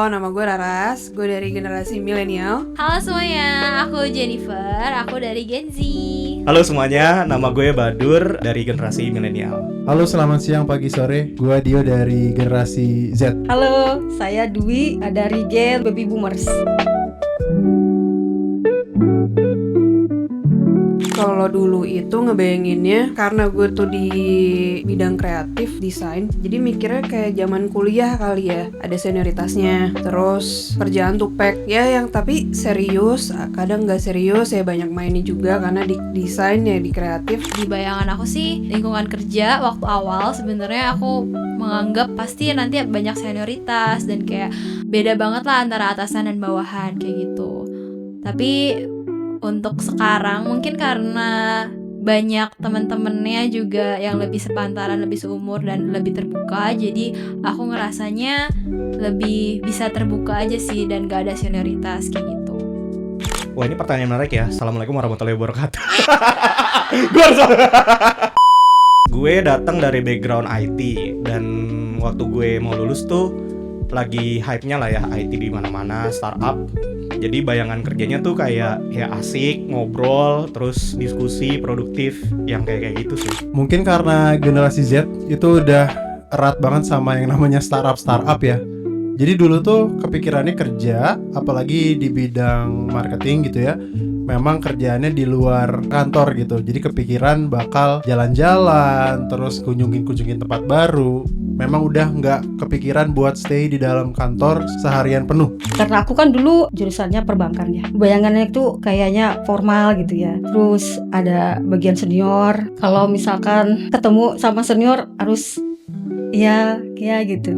Halo, nama gue Raras, gue dari generasi milenial. Halo semuanya, aku Jennifer, aku dari Gen Z. Halo semuanya, nama gue Badur dari generasi milenial. Halo, selamat siang, pagi, sore. Gue Dio dari generasi Z. Halo, saya Dwi dari Gen Baby Boomers. Kalau dulu itu ngebayanginnya karena gue tuh di bidang kreatif desain, jadi mikirnya kayak zaman kuliah kali ya, ada senioritasnya, terus kerjaan tuh pack ya, yang tapi serius, kadang nggak serius ya, banyak mainnya juga karena di desain ya, di kreatif. Di bayangan aku sih lingkungan kerja waktu awal sebenarnya aku menganggap pasti nanti banyak senioritas dan kayak beda banget lah antara atasan dan bawahan kayak gitu. Tapi untuk sekarang mungkin karena banyak teman-temannya juga yang lebih sepantaran, lebih seumur dan lebih terbuka, jadi aku ngerasanya lebih bisa terbuka aja sih dan gak ada senioritas kayak gitu. Wah, ini pertanyaan menarik ya. Assalamualaikum warahmatullahi wabarakatuh. Gue datang dari background IT dan waktu gue mau lulus tuh lagi hype-nya lah ya IT di mana-mana, startup. Jadi bayangan kerjanya tuh kayak ya asik, ngobrol, terus diskusi, produktif, yang kayak gitu sih. Mungkin karena generasi Z itu udah erat banget sama yang namanya startup ya. Jadi dulu tuh kepikirannya kerja, apalagi di bidang marketing gitu ya, memang kerjaannya di luar kantor gitu. Jadi kepikiran bakal jalan-jalan, terus kunjungin tempat baru. Memang udah nggak kepikiran buat stay di dalam kantor seharian penuh. Karena aku kan dulu jurusannya perbankan ya. Bayangannya itu kayaknya formal gitu ya. Terus ada bagian senior. Kalau misalkan ketemu sama senior harus ya gitu.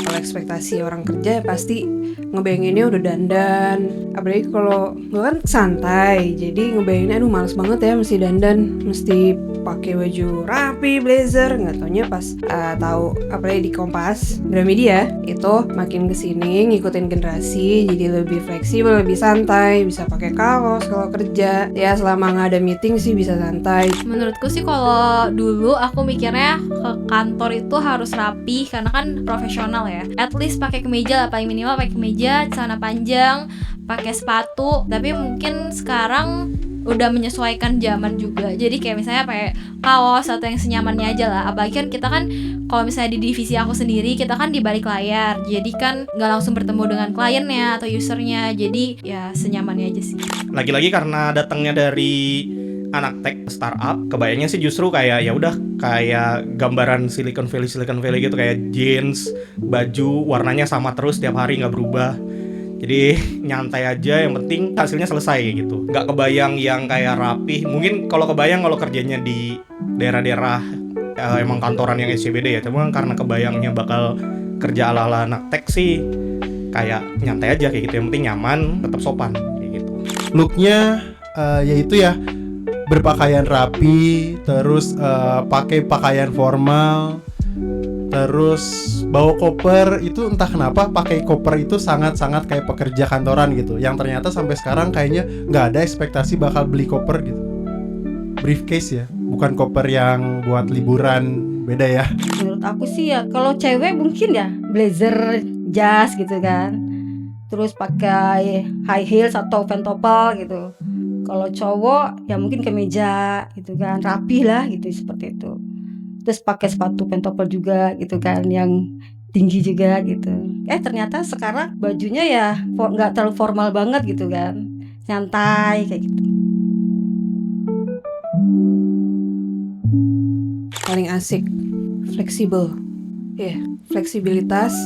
Kalau ekspektasi orang kerja pasti ngebayanginnya udah dandan, apalagi kalau gue kan santai, jadi ngebayanginnya aduh males banget ya mesti dandan, mesti pakai baju rapi, blazer. Nggak taunya pas tahu apalagi di Kompas Gramedia itu makin kesini ngikutin generasi, jadi lebih fleksibel, lebih santai, bisa pakai kaos kalau kerja ya, selama nggak ada meeting sih bisa santai. Menurutku sih kalau dulu aku mikirnya ke kantor itu harus rapi karena kan profesional ya. At least pakai kemeja lah, paling minimal pakai kemeja, celana panjang, pakai sepatu. Tapi mungkin sekarang udah menyesuaikan zaman juga. Jadi kayak misalnya pakai kaos atau yang senyamannya aja lah. Apalagi kan kita kan kalau misalnya di divisi aku sendiri, kita kan di balik layar. Jadi kan nggak langsung bertemu dengan kliennya atau usernya. Jadi ya senyamannya aja sih. Lagi-lagi karena datangnya dari anak tech startup, kebayangnya sih justru kayak ya udah kayak gambaran Silicon Valley gitu, kayak jeans, baju warnanya sama terus tiap hari nggak berubah. Jadi nyantai aja, yang penting hasilnya selesai gitu. Nggak kebayang yang kayak rapih. Mungkin kalau kebayang kalau kerjanya di daerah-daerah emang kantoran yang SCBD ya. Cuma karena kebayangnya bakal kerja ala-ala anak tech sih kayak nyantai aja kayak gitu. Yang penting nyaman, tetap sopan kayak gitu. Looknya yaitu ya berpakaian rapi, terus pakai pakaian formal, terus bawa koper. Itu entah kenapa pakai koper itu sangat-sangat kayak pekerja kantoran gitu, yang ternyata sampai sekarang kayaknya nggak ada ekspektasi bakal beli koper gitu. Briefcase ya, bukan koper yang buat liburan, beda ya. Menurut aku sih ya, kalau cewek mungkin ya blazer, jas gitu kan. Terus pakai high heels atau pentopel gitu. Kalau cowok ya mungkin kemeja gitu kan, rapi lah gitu, seperti itu. Terus pakai sepatu pentopel juga gitu kan, yang tinggi juga gitu. Ternyata sekarang bajunya ya nggak terlalu formal banget gitu kan, nyantai kayak gitu. Paling asik fleksibel, fleksibilitas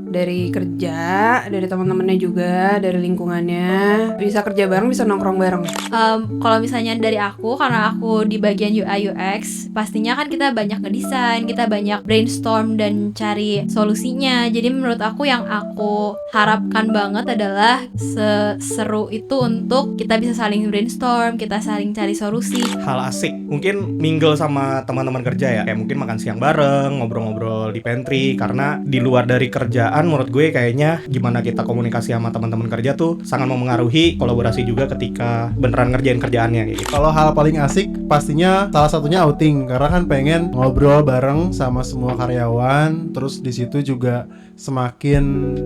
dari kerja, dari teman-temannya juga, dari lingkungannya, bisa kerja bareng, bisa nongkrong bareng. Kalau misalnya dari aku, karena aku di bagian UI UX, pastinya kan kita banyak ngedesain, kita banyak brainstorm dan cari solusinya. Jadi menurut aku yang aku harapkan banget adalah seseru itu untuk kita bisa saling brainstorm, kita saling cari solusi. Hal asik, mungkin mingle sama teman-teman kerja ya, kayak mungkin makan siang bareng, ngobrol-ngobrol di pantry. Karena di luar dari kerjaan Bahkan menurut gue kayaknya gimana kita komunikasi sama teman-teman kerja tuh sangat memengaruhi kolaborasi juga ketika beneran ngerjain kerjaannya kayak gitu. Kalau hal paling asik pastinya salah satunya outing, karena kan pengen ngobrol bareng sama semua karyawan, terus di situ juga semakin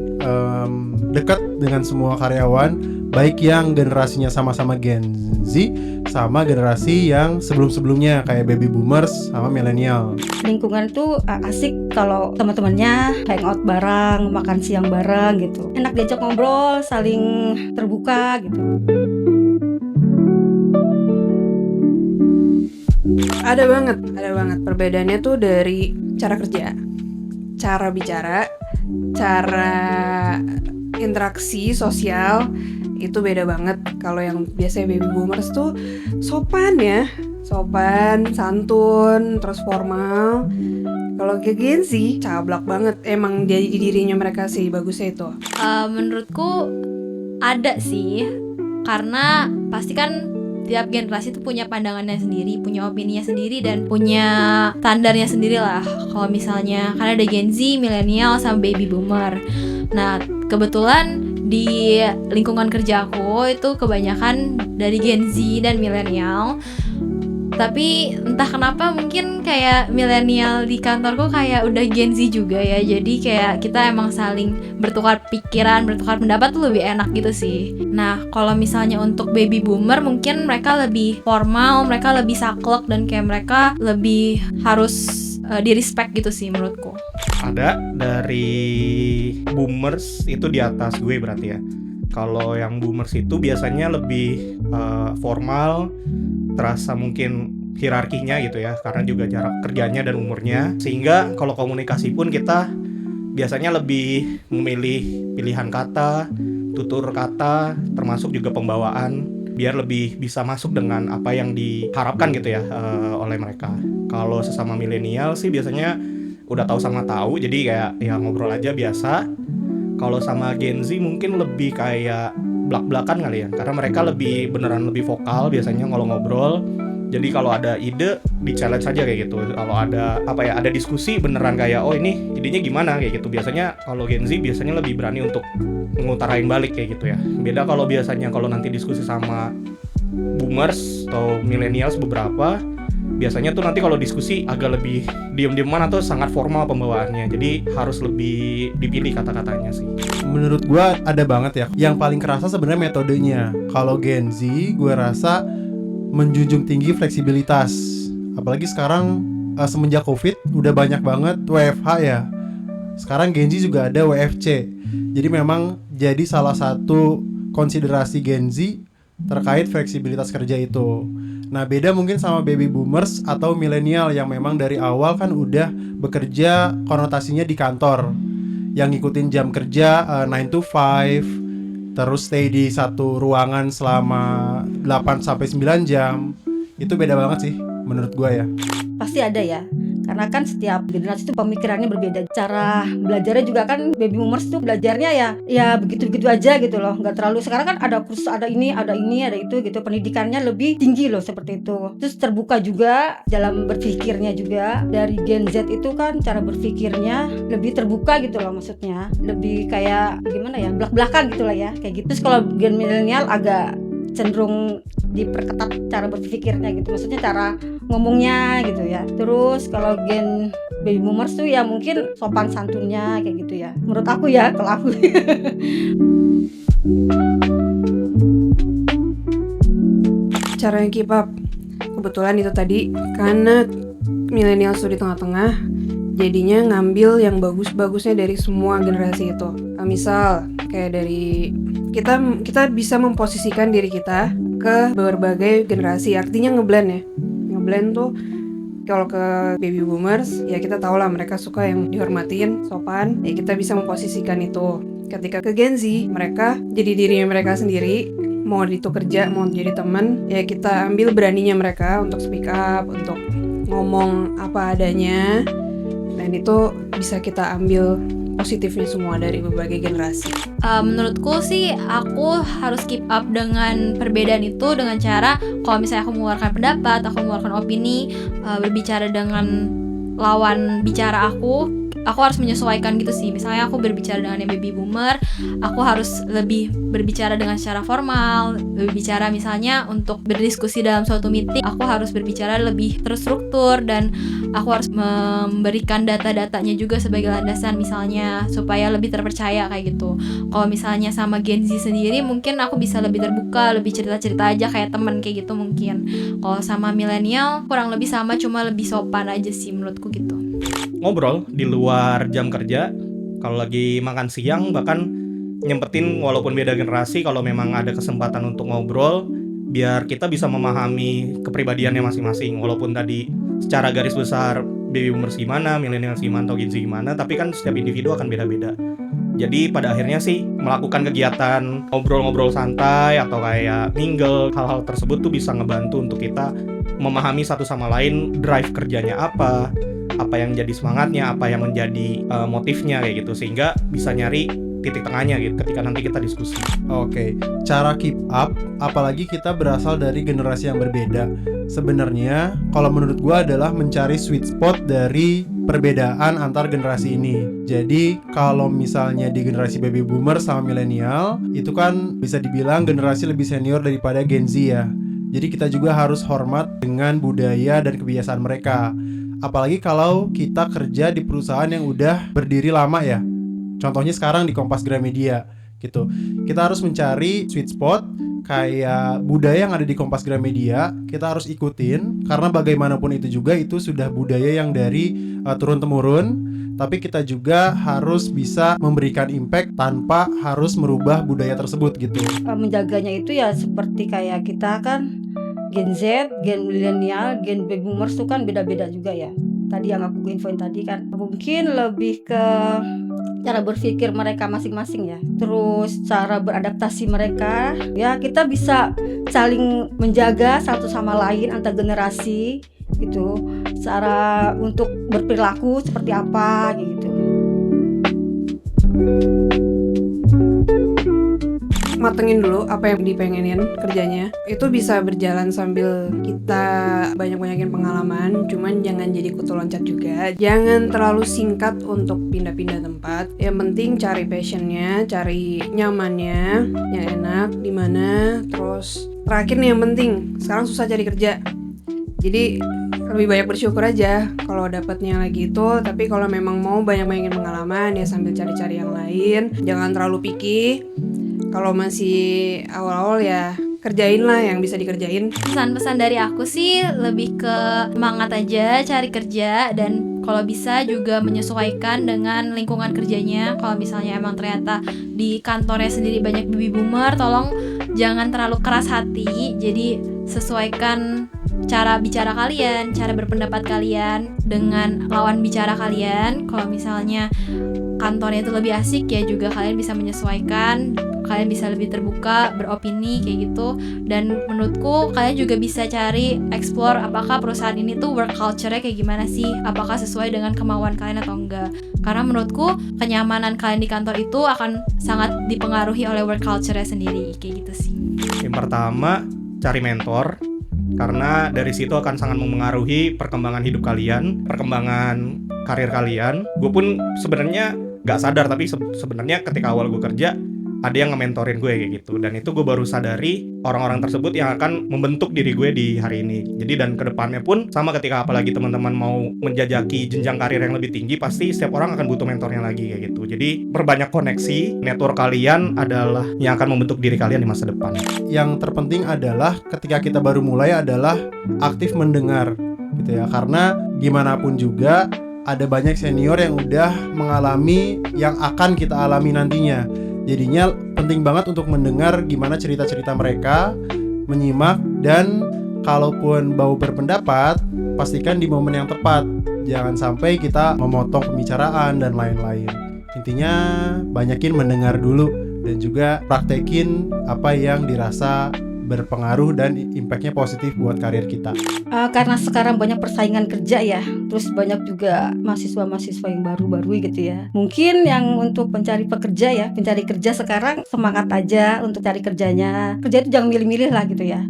dekat dengan semua karyawan, baik yang generasinya sama-sama Gen Z sama generasi yang sebelum-sebelumnya kayak baby boomers sama milenial. Lingkungan itu asik kalau teman-temannya hangout bareng, makan siang bareng gitu. Enak diajak ngobrol, saling terbuka gitu. Ada banget perbedaannya tuh dari cara kerja, cara bicara, cara interaksi sosial itu beda banget. Kalau yang biasanya baby boomers tuh sopan, santun, terus formal. Kalau ke Gen Z cablak banget, emang jadi dirinya mereka sih bagusnya itu. Menurutku ada sih, karena pasti kan tiap generasi tuh punya pandangannya sendiri, punya opininya sendiri, dan punya standarnya sendiri lah. Kalau misalnya kan ada Gen Z, milenial, sama baby boomer. Nah, kebetulan di lingkungan kerja aku itu kebanyakan dari Gen Z dan milenial. Tapi entah kenapa mungkin kayak milenial di kantorku kayak udah Gen Z juga ya. Jadi kayak kita emang saling bertukar pikiran, bertukar pendapat tuh lebih enak gitu sih. Nah, kalau misalnya untuk baby boomer mungkin mereka lebih formal, mereka lebih saklek, dan kayak mereka lebih harus di-respect gitu sih menurutku. Ada dari boomers itu di atas gue berarti ya. Kalau yang boomers itu biasanya lebih formal, terasa mungkin hierarkinya gitu ya, karena juga jarak kerjanya dan umurnya. Sehingga kalau komunikasi pun kita biasanya lebih memilih pilihan kata, tutur kata, termasuk juga pembawaan, biar lebih bisa masuk dengan apa yang diharapkan gitu ya oleh mereka. Kalau sesama milenial sih biasanya udah tahu sama tahu, jadi kayak ya ngobrol aja biasa. Kalau sama Gen Z mungkin lebih kayak blak-blakan kali ya, karena mereka lebih beneran lebih vokal biasanya kalau ngobrol. Jadi kalau ada ide di challenge aja kayak gitu. Kalau ada ada diskusi beneran kayak oh ini idenya gimana kayak gitu. Biasanya kalau Gen Z biasanya lebih berani untuk mengutarain balik kayak gitu ya. Beda kalau biasanya kalau nanti diskusi sama boomers atau millennials beberapa, biasanya tuh nanti kalau diskusi agak lebih diem-dieman atau sangat formal pembawaannya. Jadi harus lebih dipilih kata-katanya sih. Menurut gua ada banget ya. Yang paling kerasa sebenarnya metodenya. Kalau Gen Z gue rasa menjunjung tinggi fleksibilitas. Apalagi sekarang semenjak Covid udah banyak banget WFH ya. Sekarang Gen Z juga ada WFC. Jadi memang jadi salah satu konsiderasi Gen Z terkait fleksibilitas kerja itu. Nah, beda mungkin sama baby boomers atau milenial yang memang dari awal kan udah bekerja konotasinya di kantor, yang ngikutin jam kerja 9 to 5, terus stay di satu ruangan selama 8-9 jam. Itu beda banget sih menurut gue ya. Pasti ada ya. Karena kan setiap generasi itu pemikirannya berbeda. Cara belajarnya juga kan baby boomers itu belajarnya ya begitu-begitu aja gitu loh. Nggak terlalu, sekarang kan ada kursus, ada ini, ada itu gitu. Pendidikannya lebih tinggi loh seperti itu. Terus terbuka juga dalam berpikirnya juga. Dari Gen Z itu kan cara berpikirnya lebih terbuka gitu loh, maksudnya. Lebih kayak gimana ya, belak-belakan gitu lah ya. Kayak gitu. Terus kalau Gen milenial agak cenderung diperketat cara berpikirnya gitu, maksudnya cara ngomongnya gitu ya. Terus kalau Gen baby boomers tuh ya mungkin sopan santunnya kayak gitu ya, menurut aku ya, kalau aku. Cara yang keep up, kebetulan itu tadi karena milenial tuh di tengah-tengah, jadinya ngambil yang bagus-bagusnya dari semua generasi itu. Misal kayak dari kita bisa memposisikan diri kita ke berbagai generasi, artinya ngeblend tuh. Kalau ke baby boomers ya kita tahu lah mereka suka yang dihormatin, sopan, ya kita bisa memposisikan itu. Ketika ke Gen Z, mereka jadi dirinya mereka sendiri, mau itu kerja, mau jadi teman, ya kita ambil beraninya mereka untuk speak up, untuk ngomong apa adanya, dan itu bisa kita ambil positifnya semua dari berbagai generasi. Menurutku sih aku harus keep up dengan perbedaan itu dengan cara kalau misalnya aku mengeluarkan pendapat, aku mengeluarkan opini, berbicara dengan lawan bicara aku aku harus menyesuaikan gitu sih. Misalnya aku berbicara dengan yang baby boomer, aku harus lebih berbicara dengan secara formal, lebih bicara misalnya untuk berdiskusi dalam suatu meeting, aku harus berbicara lebih terstruktur dan aku harus memberikan data-datanya juga sebagai landasan misalnya supaya lebih terpercaya kayak gitu. Kalau misalnya sama Gen Z sendiri mungkin aku bisa lebih terbuka, lebih cerita-cerita aja kayak teman kayak gitu mungkin. Kalau sama milenial kurang lebih sama, cuma lebih sopan aja sih menurutku gitu. Ngobrol di luar jam kerja, kalau lagi makan siang bahkan nyempetin walaupun beda generasi, kalau memang ada kesempatan untuk ngobrol biar kita bisa memahami kepribadiannya masing-masing. Walaupun tadi secara garis besar baby boomers gimana, millennials gimana, atau Gen Z gimana, tapi kan setiap individu akan beda-beda. Jadi pada akhirnya sih melakukan kegiatan ngobrol-ngobrol santai atau kayak mingle, hal-hal tersebut tuh bisa ngebantu untuk kita memahami satu sama lain drive kerjanya apa yang jadi semangatnya, apa yang menjadi motifnya kayak gitu, sehingga bisa nyari titik tengahnya gitu ketika nanti kita diskusi. Oke, cara keep up, apalagi kita berasal dari generasi yang berbeda. Sebenarnya, kalau menurut gua adalah mencari sweet spot dari perbedaan antar generasi ini. Jadi, kalau misalnya di generasi baby boomer sama milenial, itu kan bisa dibilang generasi lebih senior daripada Gen Z ya. Jadi kita juga harus hormat dengan budaya dan kebiasaan mereka. Apalagi kalau kita kerja di perusahaan yang udah berdiri lama ya. Contohnya sekarang di Kompas Gramedia gitu. Kita harus mencari sweet spot kayak budaya yang ada di Kompas Gramedia, kita harus ikutin karena bagaimanapun itu juga itu sudah budaya yang dari turun temurun. Tapi kita juga harus bisa memberikan impact tanpa harus merubah budaya tersebut gitu. Menjaganya itu ya seperti kayak kita kan Gen Z, Gen milenial, Gen baby boomers itu kan beda-beda juga ya. Tadi yang aku infoin tadi kan mungkin lebih ke cara berpikir mereka masing-masing ya. Terus cara beradaptasi mereka. Ya kita bisa saling menjaga satu sama lain antar generasi gitu. Cara untuk berperilaku seperti apa gitu. Matengin dulu apa yang dipengenin kerjanya. Itu bisa berjalan sambil kita banyak-banyakin pengalaman, cuman jangan jadi kutu loncat juga. Jangan terlalu singkat untuk pindah-pindah tempat. Yang penting cari passionnya, cari nyamannya, yang enak di mana. Terus terakhir nih yang penting, sekarang susah cari kerja. Jadi lebih banyak bersyukur aja kalau dapatnya lagi itu. Tapi kalau memang mau banyak-banyakin pengalaman ya sambil cari-cari yang lain. Jangan terlalu picky. Kalau masih awal-awal ya kerjain lah yang bisa dikerjain. Pesan-pesan dari aku sih lebih ke semangat aja cari kerja, dan kalau bisa juga menyesuaikan dengan lingkungan kerjanya. Kalau misalnya emang ternyata di kantornya sendiri banyak baby boomer, tolong jangan terlalu keras hati. Jadi sesuaikan cara bicara kalian, cara berpendapat kalian dengan lawan bicara kalian. Kalau misalnya kantornya itu lebih asik ya juga kalian bisa menyesuaikan, kalian bisa lebih terbuka beropini kayak gitu. Dan menurutku kalian juga bisa cari explore apakah perusahaan ini tuh work culture-nya kayak gimana sih, apakah sesuai dengan kemauan kalian atau enggak. Karena menurutku kenyamanan kalian di kantor itu akan sangat dipengaruhi oleh work culture-nya sendiri kayak gitu sih. Yang pertama, cari mentor, karena dari situ akan sangat memengaruhi perkembangan hidup kalian, perkembangan karir kalian. Gue pun sebenarnya gak sadar, tapi sebenarnya ketika awal gue kerja ada yang nge-mentorin gue kayak gitu, dan itu gue baru sadari orang-orang tersebut yang akan membentuk diri gue di hari ini. Jadi dan kedepannya pun sama, ketika apalagi teman-teman mau menjajaki jenjang karir yang lebih tinggi, pasti setiap orang akan butuh mentornya lagi kayak gitu. Jadi perbanyak koneksi, network kalian adalah yang akan membentuk diri kalian di masa depan. Yang terpenting adalah ketika kita baru mulai adalah aktif mendengar gitu ya, karena gimana pun juga ada banyak senior yang udah mengalami yang akan kita alami nantinya. Jadinya penting banget untuk mendengar gimana cerita-cerita mereka, menyimak, dan kalaupun mau berpendapat, pastikan di momen yang tepat. Jangan sampai kita memotong pembicaraan dan lain-lain. Intinya banyakin mendengar dulu dan juga praktekin apa yang dirasa berpengaruh dan impactnya positif buat karir kita. Karena sekarang banyak persaingan kerja ya, terus banyak juga mahasiswa-mahasiswa yang baru-baru gitu ya. Mungkin yang untuk pencari kerja sekarang semangat aja untuk cari kerjanya. Kerja itu jangan milih-milih lah gitu ya.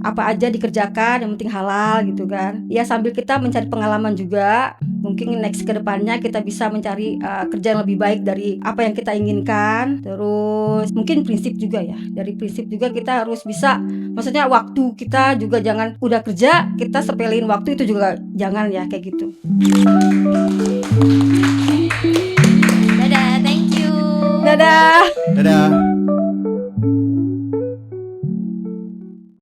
apa aja dikerjakan, yang penting halal gitu kan. Ya sambil kita mencari pengalaman juga, mungkin next ke depannya kita bisa mencari kerja yang lebih baik dari apa yang kita inginkan. Terus mungkin prinsip juga ya, dari prinsip juga kita harus bisa, maksudnya waktu kita juga jangan udah kerja kita sepelein waktu, itu juga jangan ya kayak gitu. Dadah, thank you. Dadah. Dadah.